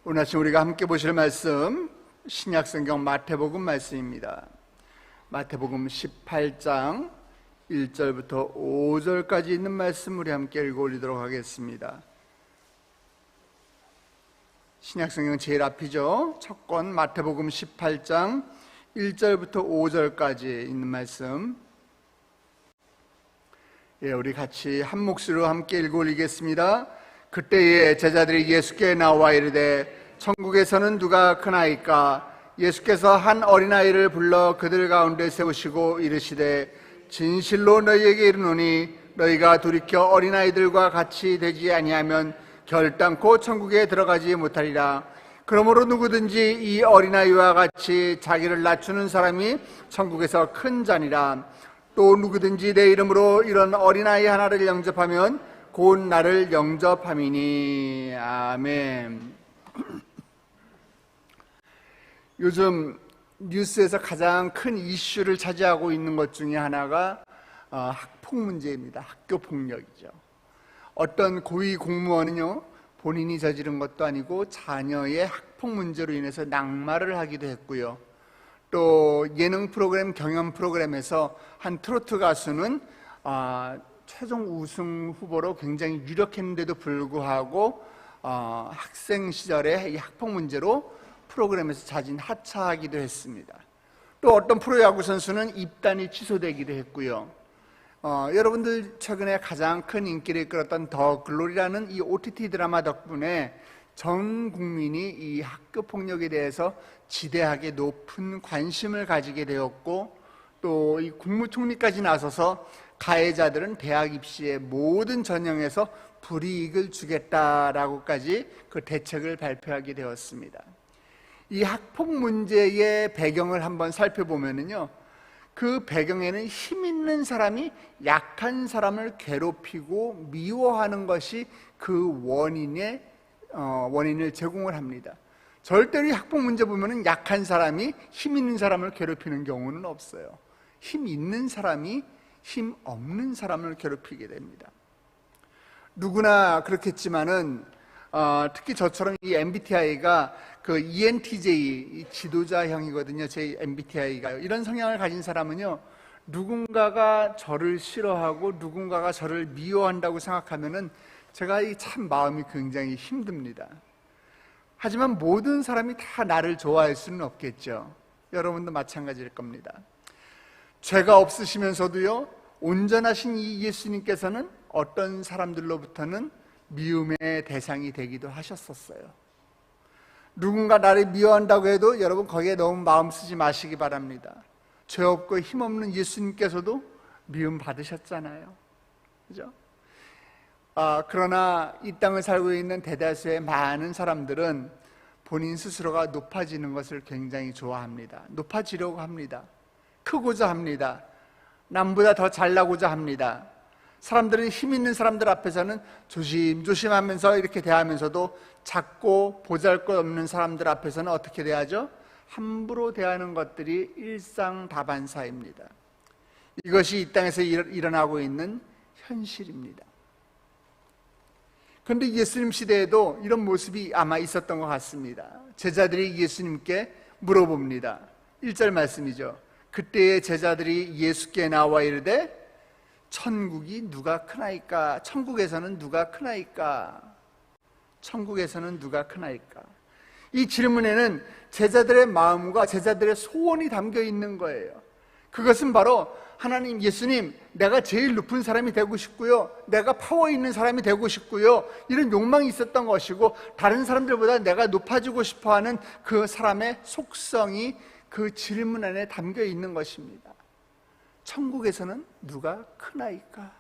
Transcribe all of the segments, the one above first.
오늘 아침 우리가 함께 보실 말씀 신약성경 마태복음 말씀입니다. 마태복음 18장 1절부터 5절까지 있는 말씀 우리 함께 읽어 올리도록 하겠습니다. 신약성경 제일 앞이죠. 첫 권 마태복음 18장 1절부터 5절까지 있는 말씀, 우리 같이 한 목소리로 함께 읽어 올리겠습니다. 그때에 제자들이 예수께 나와 이르되 천국에서는 누가 크나이까? 예수께서 한 어린아이를 불러 그들 가운데 세우시고 이르시되 진실로 너희에게 이르노니 너희가 돌이켜 어린아이들과 같이 되지 아니하면 결단코 천국에 들어가지 못하리라. 그러므로 누구든지 이 어린아이와 같이 자기를 낮추는 사람이 천국에서 큰 자니라. 또 누구든지 내 이름으로 이런 어린아이 하나를 영접하면 곧 나를 영접함이니. 아멘. 요즘 뉴스에서 가장 큰 이슈를 차지하고 있는 것 중에 하나가 학폭 문제입니다. 학교 폭력이죠. 어떤 고위 공무원은요, 본인이 저지른 것도 아니고 자녀의 학폭 문제로 인해서 낙마를 하기도 했고요. 또 예능 프로그램, 경연 프로그램에서 한 트로트 가수는 최종 우승 후보로 굉장히 유력했는데도 불구하고 학생 시절에 이 학폭 문제로 프로그램에서 자진 하차하기도 했습니다. 또 어떤 프로야구 선수는 입단이 취소되기도 했고요. 여러분들 최근에 가장 큰 인기를 끌었던 더 글로리라는 이 OTT 드라마 덕분에 전 국민이 이 학교 폭력에 대해서 지대하게 높은 관심을 가지게 되었고, 또 이 국무총리까지 나서서 가해자들은 대학 입시의 모든 전형에서 불이익을 주겠다라고까지 그 대책을 발표하게 되었습니다. 이 학폭 문제의 배경을 한번 살펴보면요, 그 배경에는 힘 있는 사람이 약한 사람을 괴롭히고 미워하는 것이 그 원인을 제공을 합니다. 절대로 이 학폭 문제 보면은 약한 사람이 힘 있는 사람을 괴롭히는 경우는 없어요. 힘 있는 사람이 힘 없는 사람을 괴롭히게 됩니다. 누구나 그렇겠지만은 특히 저처럼 이 MBTI가 그 ENTJ 지도자형이거든요. 제 MBTI가요. 이런 성향을 가진 사람은요, 누군가가 저를 싫어하고 누군가가 저를 미워한다고 생각하면은 제가 참 마음이 굉장히 힘듭니다. 하지만 모든 사람이 다 나를 좋아할 수는 없겠죠. 여러분도 마찬가지일 겁니다. 죄가 없으시면서도요, 온전하신 이 예수님께서는 어떤 사람들로부터는 미움의 대상이 되기도 하셨었어요. 누군가 나를 미워한다고 해도 여러분 거기에 너무 마음 쓰지 마시기 바랍니다. 죄 없고 힘없는 예수님께서도 미움 받으셨잖아요. 그죠? 그러나 이 땅을 살고 있는 대다수의 많은 사람들은 본인 스스로가 높아지는 것을 굉장히 좋아합니다. 높아지려고 합니다. 크고자 합니다. 남보다 더 잘나고자 합니다. 사람들은 힘 있는 사람들 앞에서는 조심조심하면서 이렇게 대하면서도 작고 보잘것없는 사람들 앞에서는 어떻게 대하죠? 함부로 대하는 것들이 일상다반사입니다. 이것이 이 땅에서 일어나고 있는 현실입니다. 그런데 예수님 시대에도 이런 모습이 아마 있었던 것 같습니다. 제자들이 예수님께 물어봅니다. 1절 말씀이죠. 그때의 제자들이 예수께 나와 이르되 천국이 누가 크나이까? 천국에서는 누가 크나이까? 천국에서는 누가 크나이까? 이 질문에는 제자들의 마음과 제자들의 소원이 담겨 있는 거예요. 그것은 바로 하나님, 예수님, 내가 제일 높은 사람이 되고 싶고요, 내가 파워 있는 사람이 되고 싶고요, 이런 욕망이 있었던 것이고, 다른 사람들보다 내가 높아지고 싶어하는 그 사람의 속성이 그 질문 안에 담겨 있는 것입니다. 천국에서는 누가 크나이까?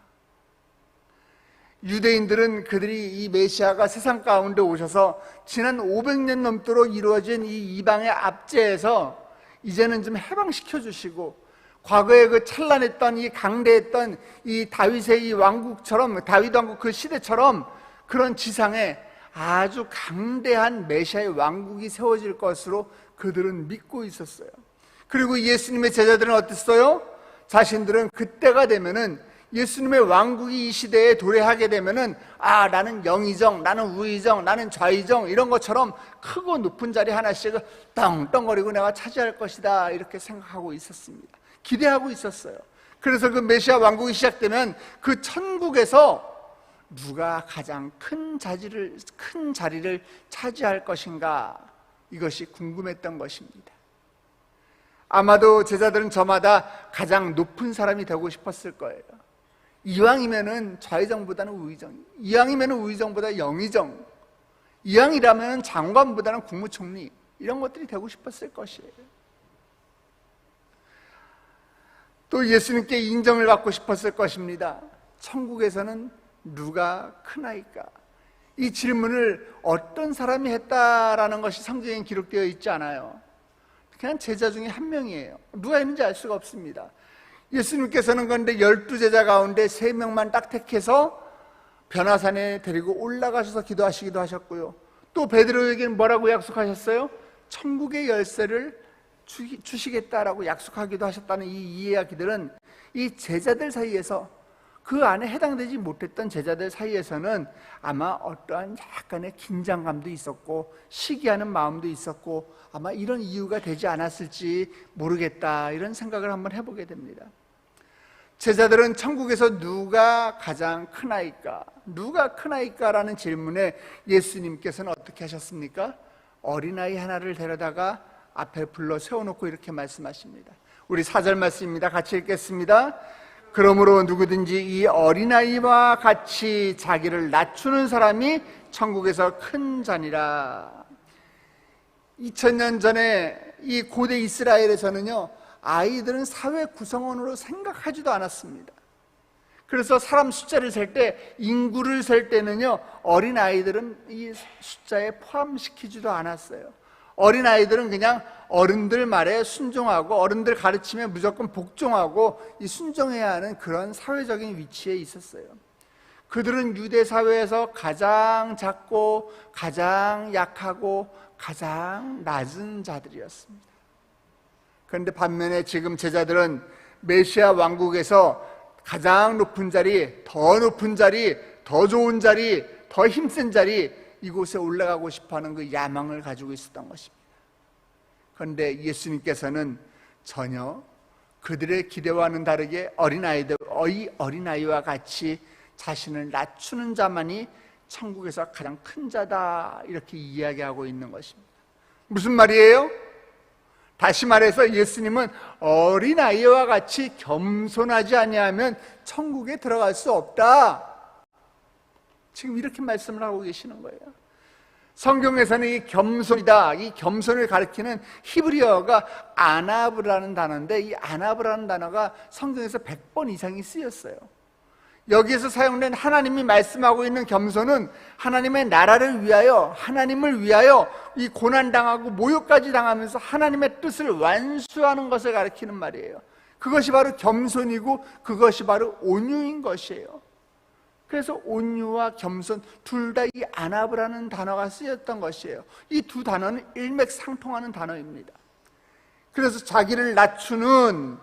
유대인들은 그들이 이 메시아가 세상 가운데 오셔서 지난 500년 넘도록 이루어진 이 이방의 압제에서 이제는 좀 해방시켜 주시고, 과거에 그 찬란했던 이 강대했던 이 다윗의 이 왕국처럼, 다윗 왕국 그 시대처럼 그런 지상에 아주 강대한 메시아의 왕국이 세워질 것으로 그들은 믿고 있었어요. 그리고 예수님의 제자들은 어땠어요? 자신들은 그때가 되면은 예수님의 왕국이 이 시대에 도래하게 되면은 나는 영의정, 나는 우의정, 나는 좌의정 이런 것처럼 크고 높은 자리 하나씩을 떵떵거리고 내가 차지할 것이다 이렇게 생각하고 있었습니다. 기대하고 있었어요. 그래서 그 메시아 왕국이 시작되면 그 천국에서 누가 가장 큰 자리를 차지할 것인가 이것이 궁금했던 것입니다. 아마도 제자들은 저마다 가장 높은 사람이 되고 싶었을 거예요. 이왕이면은 좌의정보다는 우의정, 이왕이면은 우의정보다 영의정, 이왕이라면 장관보다는 국무총리 이런 것들이 되고 싶었을 것이에요. 또 예수님께 인정을 받고 싶었을 것입니다. 천국에서는 누가 크나이까? 이 질문을 어떤 사람이 했다라는 것이 성경에 기록되어 있지 않아요. 그냥 제자 중에 한 명이에요. 누가 했는지 알 수가 없습니다. 예수님께서는 그런데 12제자 가운데 3명만 딱 택해서 변화산에 데리고 올라가셔서 기도하시기도 하셨고요. 또 베드로에게는 뭐라고 약속하셨어요? 천국의 열쇠를 주시겠다라고 약속하기도 하셨다는 이 이야기들은 이 제자들 사이에서, 그 안에 해당되지 못했던 제자들 사이에서는 아마 어떠한 약간의 긴장감도 있었고 시기하는 마음도 있었고 아마 이런 이유가 되지 않았을지 모르겠다 이런 생각을 한번 해보게 됩니다. 제자들은 천국에서 누가 가장 크나이까? 누가 크나이까? 라는 질문에 예수님께서는 어떻게 하셨습니까? 어린아이 하나를 데려다가 앞에 불러 세워놓고 이렇게 말씀하십니다. 우리 4절 말씀입니다. 같이 읽겠습니다. 그러므로 누구든지 이 어린아이와 같이 자기를 낮추는 사람이 천국에서 큰 자니라. 2000년 전에 이 고대 이스라엘에서는요, 아이들은 사회 구성원으로 생각하지도 않았습니다. 그래서 사람 숫자를 셀 때, 인구를 셀 때는요, 어린아이들은 이 숫자에 포함시키지도 않았어요. 어린아이들은 그냥 어른들 말에 순종하고 어른들 가르침에 무조건 복종하고 이 순종해야 하는 그런 사회적인 위치에 있었어요. 그들은 유대 사회에서 가장 작고 가장 약하고 가장 낮은 자들이었습니다. 그런데 반면에 지금 제자들은 메시아 왕국에서 가장 높은 자리, 더 높은 자리, 더 좋은 자리, 더 힘센 자리, 이곳에 올라가고 싶어하는 그 야망을 가지고 있었던 것입니다. 그런데 예수님께서는 전혀 그들의 기대와는 다르게 어린아이와 같이 자신을 낮추는 자만이 천국에서 가장 큰 자다 이렇게 이야기하고 있는 것입니다. 무슨 말이에요? 다시 말해서 예수님은 어린아이와 같이 겸손하지 아니하면 천국에 들어갈 수 없다, 지금 이렇게 말씀을 하고 계시는 거예요. 성경에서는 이 겸손이다, 이 겸손을 가리키는 히브리어가 아나브라는 단어인데, 이 아나브라는 단어가 성경에서 100번 이상이 쓰였어요. 여기에서 사용된 하나님이 말씀하고 있는 겸손은 하나님의 나라를 위하여, 하나님을 위하여 이 고난당하고 모욕까지 당하면서 하나님의 뜻을 완수하는 것을 가리키는 말이에요. 그것이 바로 겸손이고 그것이 바로 온유인 것이에요. 그래서 온유와 겸손 둘 다 이 아나브라는 단어가 쓰였던 것이에요. 이 두 단어는 일맥상통하는 단어입니다. 그래서 자기를 낮추는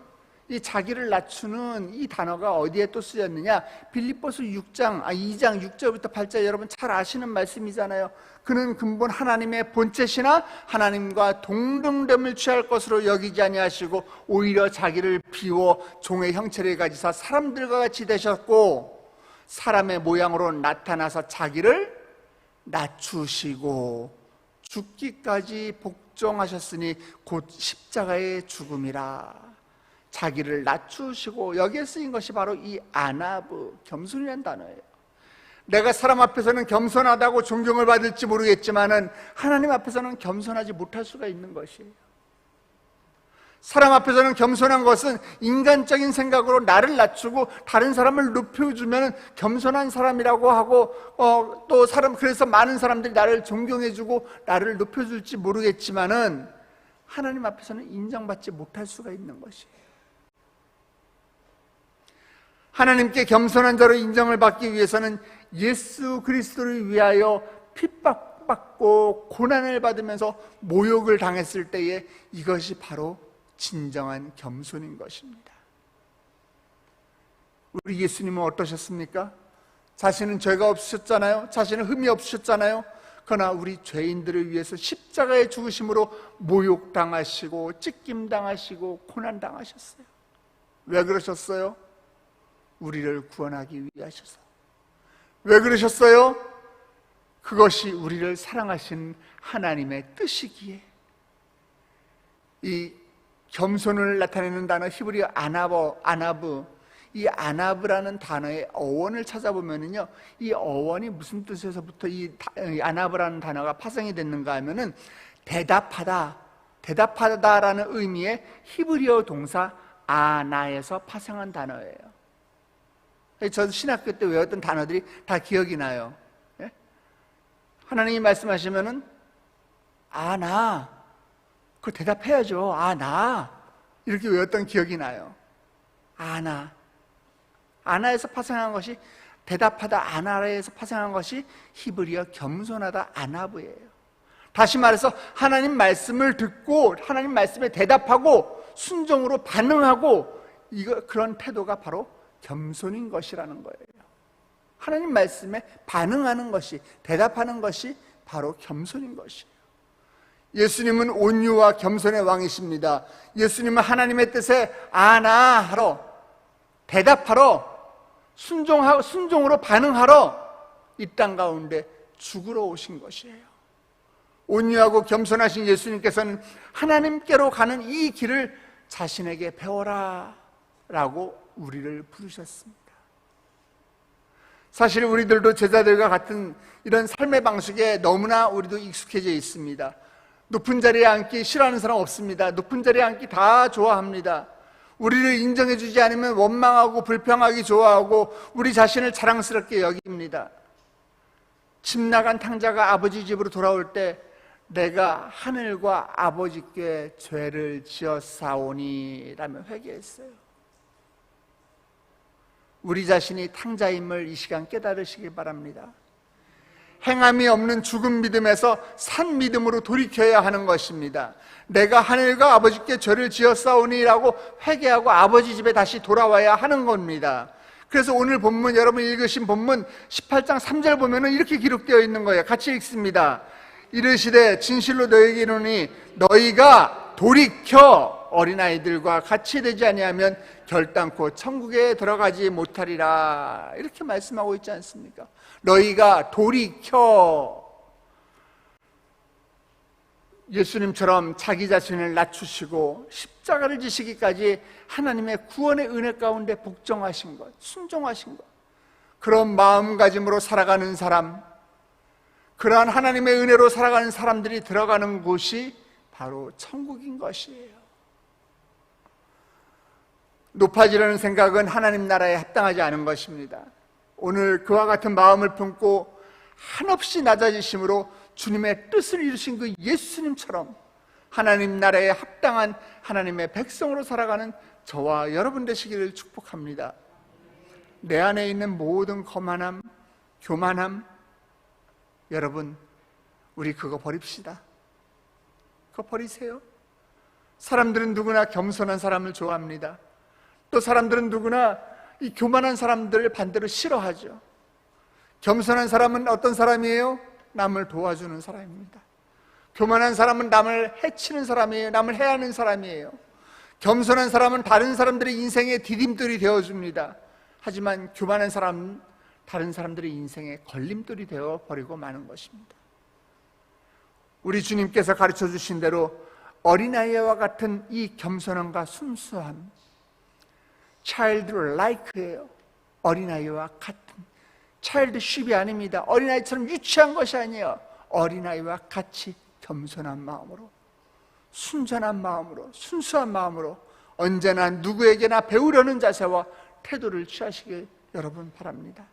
이 단어가 어디에 또 쓰였느냐? 빌립보서 2장 6절부터 8절 여러분 잘 아시는 말씀이잖아요. 그는 근본 하나님의 본체시나 하나님과 동등됨을 취할 것으로 여기지 아니하시고 오히려 자기를 비워 종의 형체를 가지사 사람들과 같이 되셨고 사람의 모양으로 나타나서 자기를 낮추시고 죽기까지 복종하셨으니 곧 십자가의 죽음이라. 자기를 낮추시고, 여기에 쓰인 것이 바로 이 아나브, 겸손이라는 단어예요. 내가 사람 앞에서는 겸손하다고 존경을 받을지 모르겠지만은 하나님 앞에서는 겸손하지 못할 수가 있는 것이에요. 사람 앞에서는 겸손한 것은 인간적인 생각으로 나를 낮추고 다른 사람을 높여주면 겸손한 사람이라고 하고 그래서 많은 사람들이 나를 존경해주고 나를 높여줄지 모르겠지만은 하나님 앞에서는 인정받지 못할 수가 있는 것이에요. 하나님께 겸손한 자로 인정을 받기 위해서는 예수 그리스도를 위하여 핍박받고 고난을 받으면서 모욕을 당했을 때에 이것이 바로 진정한 겸손인 것입니다. 우리 예수님은 어떠셨습니까? 자신은 죄가 없으셨잖아요. 자신은 흠이 없으셨잖아요. 그러나 우리 죄인들을 위해서 십자가의 죽으심으로 모욕당하시고 찢김당하시고 고난당하셨어요. 왜 그러셨어요? 우리를 구원하기 위하셔서. 왜 그러셨어요? 그것이 우리를 사랑하신 하나님의 뜻이기에. 이 겸손을 나타내는 단어 히브리어 아나브, 이 아나브라는 단어의 어원을 찾아보면은요, 이 어원이 무슨 뜻에서부터 이 아나브라는 단어가 파생이 됐는가 하면은 대답하다라는 의미의 히브리어 동사 아나에서 파생한 단어예요. 저도 신학교 때 외웠던 단어들이 다 기억이 나요. 예? 하나님이 말씀하시면은 나 그거 대답해야죠. 나 이렇게 외웠던 기억이 나요. 아나에서 파생한 것이, 대답하다 아나에서 파생한 것이 히브리어 겸손하다 아나브예요. 다시 말해서 하나님 말씀을 듣고 하나님 말씀에 대답하고 순종으로 반응하고 그런 태도가 바로 겸손인 것이라는 거예요. 하나님 말씀에 반응하는 것이, 대답하는 것이 바로 겸손인 것이에요. 예수님은 온유와 겸손의 왕이십니다. 예수님은 하나님의 뜻에 하러, 대답하러, 순종으로 반응하러 이 땅 가운데 죽으러 오신 것이에요. 온유하고 겸손하신 예수님께서는 하나님께로 가는 이 길을 자신에게 배워라 라고 우리를 부르셨습니다. 사실 우리들도 제자들과 같은 이런 삶의 방식에 너무나 우리도 익숙해져 있습니다. 높은 자리에 앉기 싫어하는 사람 없습니다. 높은 자리에 앉기 다 좋아합니다. 우리를 인정해 주지 않으면 원망하고 불평하기 좋아하고 우리 자신을 자랑스럽게 여깁니다. 집 나간 탕자가 아버지 집으로 돌아올 때 내가 하늘과 아버지께 죄를 지었사오니 라며 회개했어요. 우리 자신이 탕자임을 이 시간 깨달으시길 바랍니다. 행함이 없는 죽은 믿음에서 산 믿음으로 돌이켜야 하는 것입니다. 내가 하늘과 아버지께 죄를 지었사오니라고 회개하고 아버지 집에 다시 돌아와야 하는 겁니다. 그래서 오늘 본문, 여러분이 읽으신 본문 18장 3절 보면은 이렇게 기록되어 있는 거예요. 같이 읽습니다. 이르시되 진실로 너희에게 이르노니 너희가 돌이켜 어린아이들과 같이 되지 아니하면 결단코 천국에 들어가지 못하리라. 이렇게 말씀하고 있지 않습니까? 너희가 돌이켜 예수님처럼 자기 자신을 낮추시고 십자가를 지시기까지 하나님의 구원의 은혜 가운데 복종하신 것, 순종하신 것, 그런 마음가짐으로 살아가는 사람, 그러한 하나님의 은혜로 살아가는 사람들이 들어가는 곳이 바로 천국인 것이에요. 높아지려는 생각은 하나님 나라에 합당하지 않은 것입니다. 오늘 그와 같은 마음을 품고 한없이 낮아지심으로 주님의 뜻을 이루신 그 예수님처럼 하나님 나라에 합당한 하나님의 백성으로 살아가는 저와 여러분 되시기를 축복합니다. 내 안에 있는 모든 거만함, 교만함, 여러분 우리 그거 버립시다. 그거 버리세요. 사람들은 누구나 겸손한 사람을 좋아합니다. 또 사람들은 누구나 이 교만한 사람들을 반대로 싫어하죠. 겸손한 사람은 어떤 사람이에요? 남을 도와주는 사람입니다. 교만한 사람은 남을 해치는 사람이에요. 남을 해하는 사람이에요. 겸손한 사람은 다른 사람들의 인생의 디딤돌이 되어줍니다. 하지만 교만한 사람은 다른 사람들의 인생의 걸림돌이 되어버리고 마는 것입니다. 우리 주님께서 가르쳐 주신 대로 어린아이와 같은 이 겸손함과 순수함, childlike예요. 어린아이와 같은, childship이 아닙니다. 어린아이처럼 유치한 것이 아니에요. 어린아이와 같이 겸손한 마음으로, 순전한 마음으로, 순수한 마음으로 언제나 누구에게나 배우려는 자세와 태도를 취하시길 여러분 바랍니다.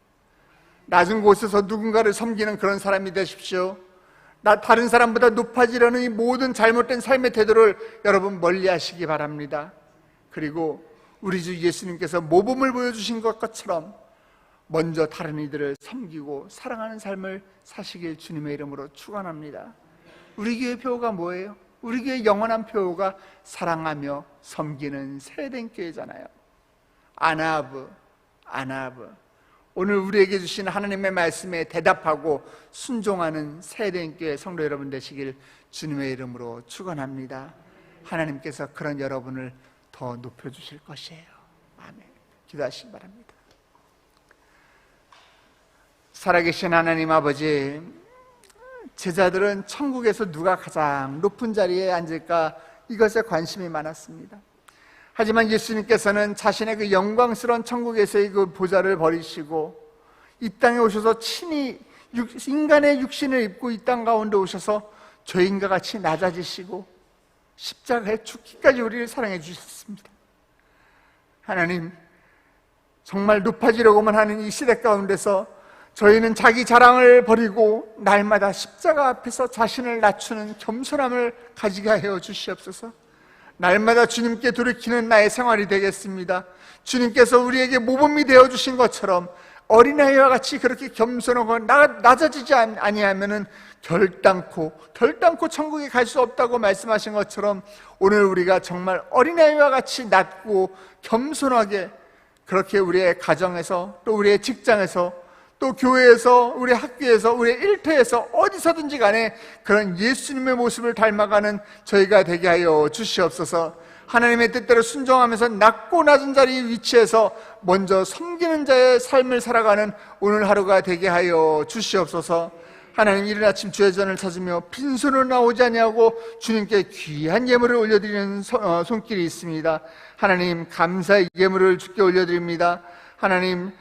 낮은 곳에서 누군가를 섬기는 그런 사람이 되십시오. 다른 사람보다 높아지려는 이 모든 잘못된 삶의 태도를 여러분 멀리 하시기 바랍니다. 그리고 우리 주 예수님께서 모범을 보여주신 것처럼 먼저 다른 이들을 섬기고 사랑하는 삶을 사시길 주님의 이름으로 축원합니다. 우리 교회 표어가 뭐예요? 우리 교회 영원한 표어가 사랑하며 섬기는 세례된 교회잖아요. 아나브, 아나브. 오늘 우리에게 주신 하나님의 말씀에 대답하고 순종하는 세대인교회 성도 여러분 되시길 주님의 이름으로 축원합니다. 하나님께서 그런 여러분을 더 높여주실 것이에요. 아멘. 기도하시기 바랍니다. 살아계신 하나님 아버지, 제자들은 천국에서 누가 가장 높은 자리에 앉을까 이것에 관심이 많았습니다. 하지만 예수님께서는 자신의 그 영광스러운 천국에서의 그 보좌를 버리시고 이 땅에 오셔서 친히 인간의 육신을 입고 이 땅 가운데 오셔서 죄인과 같이 낮아지시고 십자가에 죽기까지 우리를 사랑해 주셨습니다. 하나님, 정말 높아지려고만 하는 이 시대 가운데서 저희는 자기 자랑을 버리고 날마다 십자가 앞에서 자신을 낮추는 겸손함을 가지게 하여 주시옵소서. 날마다 주님께 돌이키는 나의 생활이 되겠습니다. 주님께서 우리에게 모범이 되어주신 것처럼 어린아이와 같이 그렇게 겸손하고 낮아지지 아니하면은 결단코 천국에 갈 수 없다고 말씀하신 것처럼 오늘 우리가 정말 어린아이와 같이 낮고 겸손하게 그렇게 우리의 가정에서 또 우리의 직장에서 또 교회에서 우리 학교에서 우리 일터에서 어디서든지 간에 그런 예수님의 모습을 닮아가는 저희가 되게 하여 주시옵소서. 하나님의 뜻대로 순종하면서 낮고 낮은 자리에 위치해서 먼저 섬기는 자의 삶을 살아가는 오늘 하루가 되게 하여 주시옵소서. 하나님, 이른 아침 주의 전을 찾으며 빈손으로 나오지 아니하고 주님께 귀한 예물을 올려드리는 손길이 있습니다. 하나님, 감사의 예물을 주께 올려드립니다. 하나님,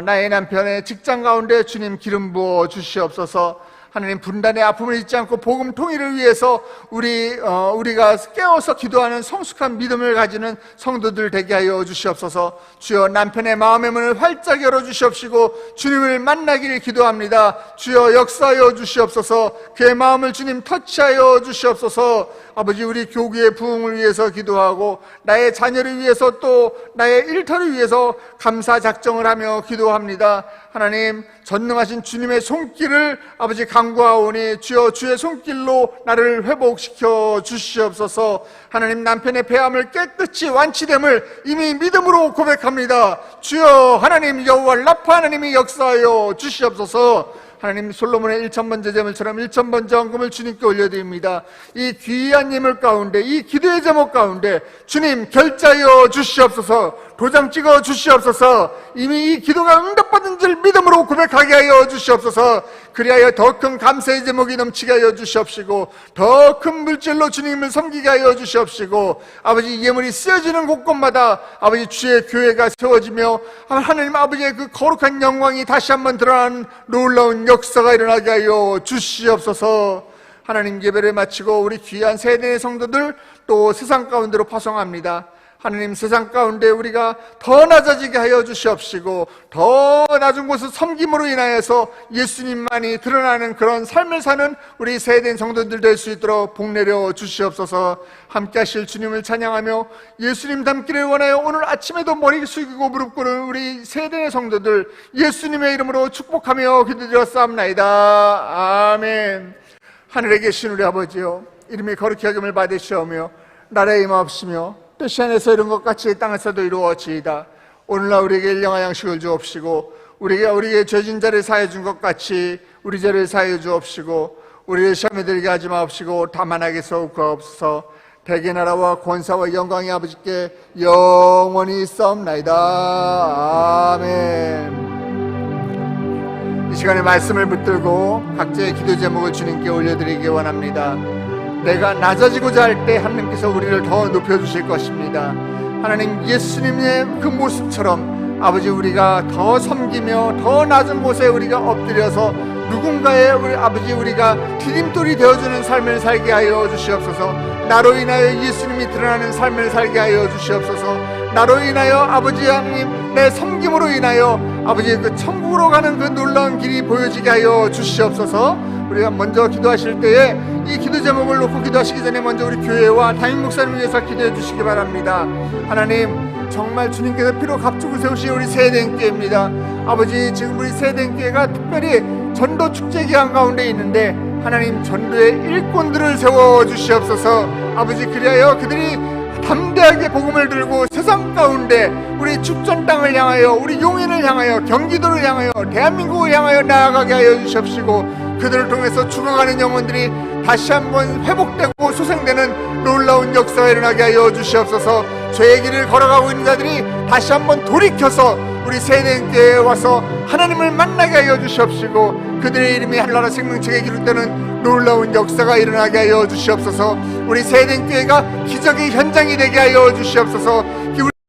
나의 남편의 직장 가운데 주님 기름 부어 주시옵소서. 하나님, 분단의 아픔을 잊지 않고 복음 통일을 위해서 우리가 깨어서 기도하는 성숙한 믿음을 가지는 성도들 되게 하여 주시옵소서. 주여, 남편의 마음의 문을 활짝 열어 주시옵시고 주님을 만나기를 기도합니다. 주여, 역사하여 주시옵소서. 그의 마음을 주님 터치하여 주시옵소서. 아버지, 우리 교구의 부흥을 위해서 기도하고 나의 자녀를 위해서 또 나의 일터를 위해서 감사 작정을 하며 기도합니다. 하나님, 전능하신 주님의 손길을 아버지 간구하오니 주여, 주의 손길로 나를 회복시켜 주시옵소서. 하나님, 남편의 배암을 깨끗이 완치됨을 이미 믿음으로 고백합니다. 주여, 하나님 여호와 라파 하나님이 역사하여 주시옵소서. 하나님, 솔로몬의 1,000번 제물처럼 1,000번 헌금을 주님께 올려드립니다. 이 귀한 예물 가운데, 이 기도의 제목 가운데 주님 결자하여 주시옵소서. 도장 찍어 주시옵소서. 이미 이 기도가 응답받은 줄 믿음으로 고백하게 하여 주시옵소서. 그리하여 더 큰 감사의 제목이 넘치게 하여 주시옵시고 더 큰 물질로 주님을 섬기게 하여 주시옵시고 아버지, 예물이 쓰여지는 곳곳마다 아버지 주의 교회가 세워지며 하나님 아버지의 그 거룩한 영광이 다시 한번 드러나는 놀라운 역사가 일어나게 하여 주시옵소서. 하나님, 예배를 마치고 우리 귀한 세대의 성도들 또 세상 가운데로 파송합니다. 하나님, 세상 가운데 우리가 더 낮아지게 하여 주시옵시고 더 낮은 곳을 섬김으로 인하여서 예수님만이 드러나는 그런 삶을 사는 우리 세대인 성도들 될 수 있도록 복내려 주시옵소서. 함께 하실 주님을 찬양하며 예수님 닮기를 원하여 오늘 아침에도 머리 숙이고 무릎 꿇은 우리 세대의 성도들 예수님의 이름으로 축복하며 기도드렸사옵나이다. 아멘. 하늘에 계신 우리 아버지여, 이름이 거룩히 여김을 받으시오며 나라의 임하옵시며 뜻이 하늘에서 이룬 것 같이 땅에서도 이루어지이다. 오늘날 우리에게 일용할 양식을 주옵시고 우리에게 죄진 자를 사하여 준 것 같이 우리 죄를 사하여 주옵시고 우리를 시험에 들게 하지 마옵시고 다만 악에서 구하옵소서. 대개 나라와 권사와 영광이 아버지께 영원히 있사옵나이다. 아멘. 이 시간에 말씀을 붙들고 각자의 기도 제목을 주님께 올려드리기 원합니다. 내가 낮아지고자 할 때 하나님께서 우리를 더 높여주실 것입니다. 하나님, 예수님의 그 모습처럼 아버지, 우리가 더 섬기며 더 낮은 곳에 우리가 엎드려서 누군가의 우리 아버지, 우리가 디딤돌이 되어주는 삶을 살게 하여 주시옵소서. 나로 인하여 예수님이 드러나는 삶을 살게 하여 주시옵소서. 나로 인하여 아버지 하나님, 내 섬김으로 인하여 아버지 그 천국으로 가는 그 놀라운 길이 보여지게 하여 주시옵소서. 우리가 먼저 기도하실 때에 이 기도 제목을 놓고 기도하시기 전에 먼저 우리 교회와 담임 목사님을 위해서 기도해 주시기 바랍니다. 하나님, 정말 주님께서 피로 값주고 세우신 우리 세대인교회입니다. 아버지, 지금 우리 세대인교회가 특별히 전도 축제 기간 가운데 있는데 하나님, 전도의 일꾼들을 세워 주시옵소서. 아버지, 그리하여 그들이 담대하게 복음을 들고 세상 가운데 우리 축전 땅을 향하여, 우리 용인을 향하여, 경기도를 향하여, 대한민국을 향하여 나아가게 하여 주시옵시고, 그들을 통해서 죽어가는 영혼들이 다시 한번 회복되고 소생되는 놀라운 역사가 일어나게 하여 주시옵소서. 죄의 길을 걸어가고 있는 자들이 다시 한번 돌이켜서 우리 세대교회에 와서 하나님을 만나게 하여 주시옵시고, 그들의 이름이 한나라 생명책에 기록되는 놀라운 역사가 일어나게 하여 주시옵소서. 우리 세대교회가 기적의 현장이 되게 하여 주시옵소서.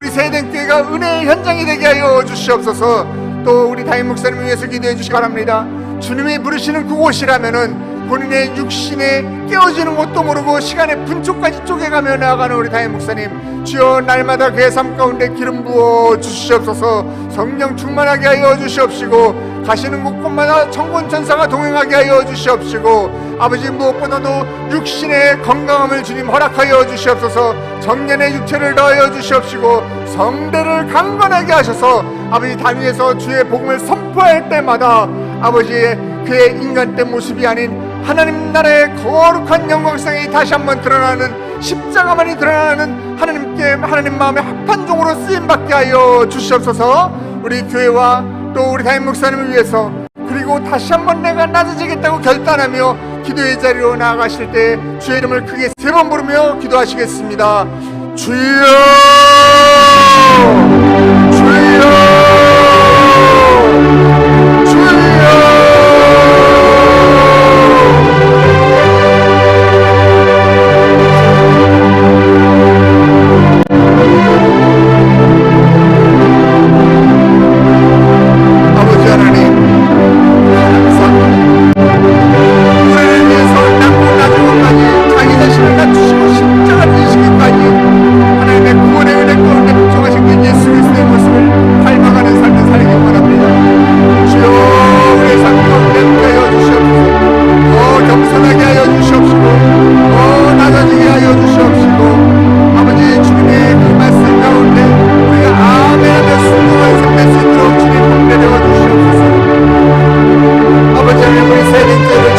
우리 세대교회가 은혜의 현장이 되게 하여 주시옵소서. 또 우리 담임 목사님을 위해서 기도해 주시기 바랍니다. 주님이 부르시는 그곳이라면은 본인의 육신에 깨어지는 것도 모르고 시간의 분초까지 쪼개가며 나아가는 우리 담임 목사님, 주여 날마다 그의 삶 가운데 기름 부어 주시옵소서. 성령 충만하게 하여 주시옵시고, 가시는 곳곳마다 천군천사가 동행하게 하여 주시옵시고, 아버지 무엇보다도 육신의 건강함을 주님 허락하여 주시옵소서. 정년의 육체를 더하여 주시옵시고, 성대를 강건하게 하셔서 아버지 단위에서 주의 복음을 선포할 때마다 아버지의 그의 인간된 모습이 아닌 하나님 나라의 거룩한 영광성이 다시 한번 드러나는, 십자가만이 드러나는 하나님 마음의 합한 종으로 쓰임받게 하여 주시옵소서. 우리 교회와 또 우리 담임 목사님을 위해서, 그리고 다시 한번 내가 낮아지겠다고 결단하며 기도의 자리로 나아가실 때 주의 이름을 크게 3번 부르며 기도하시겠습니다. 주여, 주여, 주여. 아버지 하나님, 우리 세대교회를